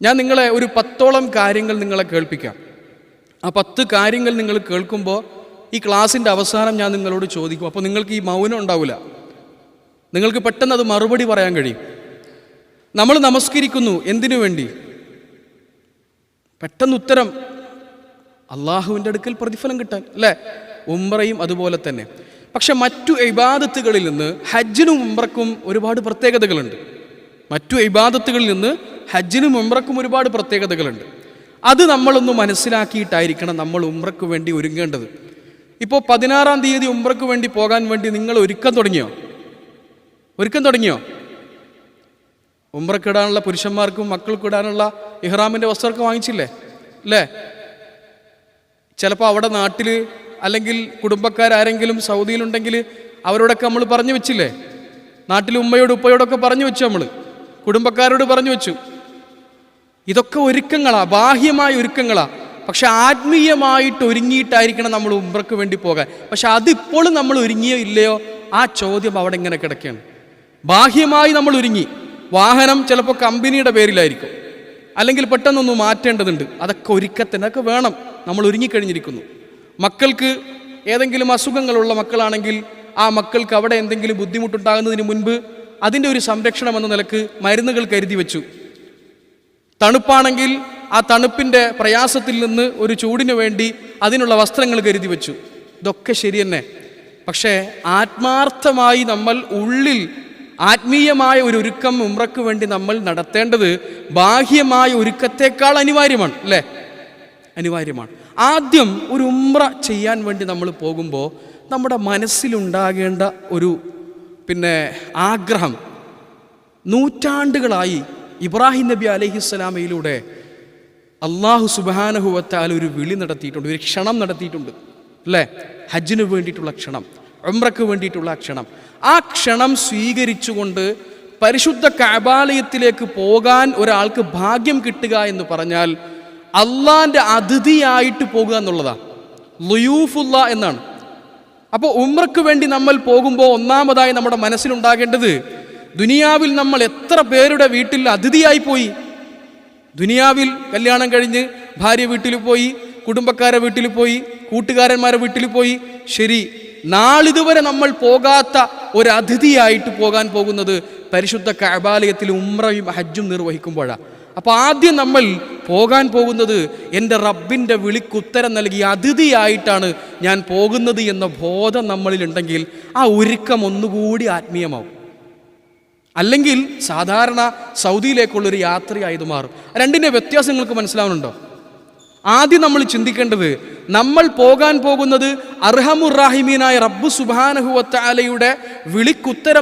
ഞാൻ നിങ്ങളെ ഒരു 10ഓളം കാര്യങ്ങൾ നിങ്ങളെ കേൾപ്പിക്കാം. ആ 10 കാര്യങ്ങൾ നിങ്ങൾ കേൾക്കുമ്പോൾ ഈ ക്ലാസ്സിൻ്റെ അവസാനം ഞാൻ നിങ്ങളോട് ചോദിക്കും. അപ്പോൾ നിങ്ങൾക്ക് ഈ മൗനം ഉണ്ടാവില്ല, നിങ്ങൾക്ക് പെട്ടെന്ന് അത് മറുപടി പറയാൻ കഴിയും. നമ്മൾ നമസ്കരിക്കുന്നു എന്തിനു വേണ്ടി? പെട്ടെന്ന് ഉത്തരം അള്ളാഹുവിൻ്റെ അടുക്കൽ പ്രതിഫലം കിട്ടാൻ, അല്ലേ? ഉംറയും അതുപോലെ തന്നെ. പക്ഷെ മറ്റു ഇബാദത്തുകളിൽ നിന്ന് ഹജ്ജിനും ഉംറക്കും ഒരുപാട് പ്രത്യേകതകളുണ്ട്. മറ്റു ഇബാദത്തുകളിൽ നിന്ന് ഹജ്ജിനും ഉംറക്കും ഒരുപാട് പ്രത്യേകതകളുണ്ട്. അത് നമ്മളൊന്ന് മനസ്സിലാക്കിയിട്ടായിരിക്കണം നമ്മൾ ഉംറയ്ക്ക് വേണ്ടി ഒരുങ്ങേണ്ടത്. ഇപ്പോൾ 16-ാം തീയതി ഉംറയ്ക്ക് വേണ്ടി പോകാൻ വേണ്ടി നിങ്ങൾ ഒരുക്കം തുടങ്ങിയോ? ഉംറക്കിടാനുള്ള പുരുഷന്മാർക്കും മക്കൾക്കിടാനുള്ള ഇഹ്റാമിൻ്റെ വസ്ത്രമൊക്കെ വാങ്ങിച്ചില്ലേ, അല്ലേ? ചിലപ്പോൾ അവിടെ നാട്ടിൽ അല്ലെങ്കിൽ കുടുംബക്കാരെങ്കിലും സൗദിയിലുണ്ടെങ്കിൽ അവരോടൊക്കെ നമ്മൾ പറഞ്ഞു വെച്ചില്ലേ? നാട്ടിൽ ഉമ്മയോട് ഉപ്പയോടൊക്കെ പറഞ്ഞു വെച്ചു, നമ്മൾ കുടുംബക്കാരോട് പറഞ്ഞു വെച്ചു. ഇതൊക്കെ ഒരുക്കങ്ങളാ, ബാഹ്യമായ ഒരുക്കങ്ങളാ. പക്ഷെ ആത്മീയമായിട്ട് ഒരുങ്ങിയിട്ടായിരിക്കണം നമ്മൾ ഉംറയ്ക്ക് വേണ്ടി പോകാൻ. പക്ഷെ അതിപ്പോഴും നമ്മൾ ഒരുങ്ങിയോ ഇല്ലയോ ആ ചോദ്യം അവിടെ ഇങ്ങനെ കിടക്കുകയാണ്. ബാഹ്യമായി നമ്മൾ ഒരുങ്ങി, വാഹനം ചിലപ്പോൾ കമ്പനിയുടെ പേരിലായിരിക്കും, അല്ലെങ്കിൽ പെട്ടെന്നൊന്ന് മാറ്റേണ്ടതുണ്ട്. അതൊക്കെ ഒരുക്കത്തിന് അതൊക്കെ വേണം, നമ്മൾ ഒരുങ്ങിക്കഴിഞ്ഞിരിക്കുന്നു. മക്കൾക്ക് ഏതെങ്കിലും അസുഖങ്ങളുള്ള മക്കളാണെങ്കിൽ ആ മക്കൾക്ക് അവിടെ എന്തെങ്കിലും ബുദ്ധിമുട്ടുണ്ടാകുന്നതിന് മുൻപ് അതിൻ്റെ ഒരു സംരക്ഷണം എന്ന നിലക്ക് മരുന്നുകൾ കരുതി വെച്ചു. തണുപ്പാണെങ്കിൽ ആ തണുപ്പിൻ്റെ പ്രയാസത്തിൽ നിന്ന് ഒരു ചൂടിനു വേണ്ടി അതിനുള്ള വസ്ത്രങ്ങൾ കരുതി വെച്ചു. ഇതൊക്കെ ശരി തന്നെ. പക്ഷേ ആത്മാർത്ഥമായി നമ്മൾ ഉള്ളിൽ ആത്മീയമായ ഒരു ഒരുക്കം ഉംറയ്ക്ക് വേണ്ടി നമ്മൾ നടത്തേണ്ടത് ബാഹ്യമായ ഒരുക്കത്തേക്കാൾ അനിവാര്യമാണ്, അല്ലേ? അനിവാര്യമാണ്. ആദ്യം ഒരു ഉംറ ചെയ്യാൻ വേണ്ടി നമ്മൾ പോകുമ്പോൾ നമ്മുടെ മനസ്സിലുണ്ടാകേണ്ട ഒരു ആഗ്രഹം, നൂറ്റാണ്ടുകളായി ഇബ്രാഹിം നബി അലൈഹിസ്സലാമയിലൂടെ അള്ളാഹു സുബ്ഹാനഹു വ തആല ഒരു വിളി നടത്തിയിട്ടുണ്ട്, ഒരു ക്ഷണം നടത്തിയിട്ടുണ്ട്, അല്ലേ? ഹജ്ജിന് വേണ്ടിയിട്ടുള്ള ക്ഷണം, ഉംറയ്ക്ക് വേണ്ടിയിട്ടുള്ള ക്ഷണം. ആ ക്ഷണം സ്വീകരിച്ചുകൊണ്ട് പരിശുദ്ധ കഅബാലയത്തിലേക്ക് പോകാൻ ഒരാൾക്ക് ഭാഗ്യം കിട്ടുക എന്ന് പറഞ്ഞാൽ അള്ളാൻ്റെ അതിഥിയായിട്ട് പോകുക എന്നുള്ളതാണ്, ളുയൂഫുള്ള എന്നാണ്. അപ്പോൾ ഉംറയ്ക്ക് വേണ്ടി നമ്മൾ പോകുമ്പോൾ ഒന്നാമതായി നമ്മുടെ മനസ്സിലുണ്ടാകേണ്ടത്, ദുനിയാവിൽ നമ്മൾ എത്ര പേരുടെ വീട്ടിൽ അതിഥിയായി പോയി. ദുനിയാവിൽ കല്യാണം കഴിഞ്ഞ് ഭാര്യ വീട്ടിൽ പോയി, കുടുംബക്കാരെ വീട്ടിൽ പോയി, കൂട്ടുകാരന്മാരെ വീട്ടിൽ പോയി. ശരി, നാളിതുവരെ നമ്മൾ പോകാത്ത ഒരു അതിഥിയായിട്ട് പോകാൻ പോകുന്നത് പരിശുദ്ധ കഅബാലയത്തിൽ ഉംറയും ഹജ്ജും നിർവഹിക്കുമ്പോഴാണ്. അപ്പോൾ ആദ്യം നമ്മൾ പോകാൻ പോകുന്നത് എൻ്റെ റബ്ബിൻ്റെ വിളിക്കുത്തരം നൽകിയ അതിഥിയായിട്ടാണ് ഞാൻ പോകുന്നത് എന്ന ബോധം നമ്മളിലുണ്ടെങ്കിൽ ആ ഒരുക്കം ഒന്നുകൂടി ആത്മീയമാവും. അല്ലെങ്കിൽ സാധാരണ സൗദിയിലേക്കുള്ളൊരു യാത്രയായത് മാറും. രണ്ടിൻ്റെ വ്യത്യാസം നിങ്ങൾക്ക് മനസ്സിലാവുന്നുണ്ടോ? ആദ്യം നമ്മൾ ചിന്തിക്കേണ്ടത്, നമ്മൾ പോകാൻ പോകുന്നത് അർഹമുർ റാഹിമീനായ റബ്ബ് സുബ്ഹാനഹു വ തആലയുടെ വിളിക്കുത്തരം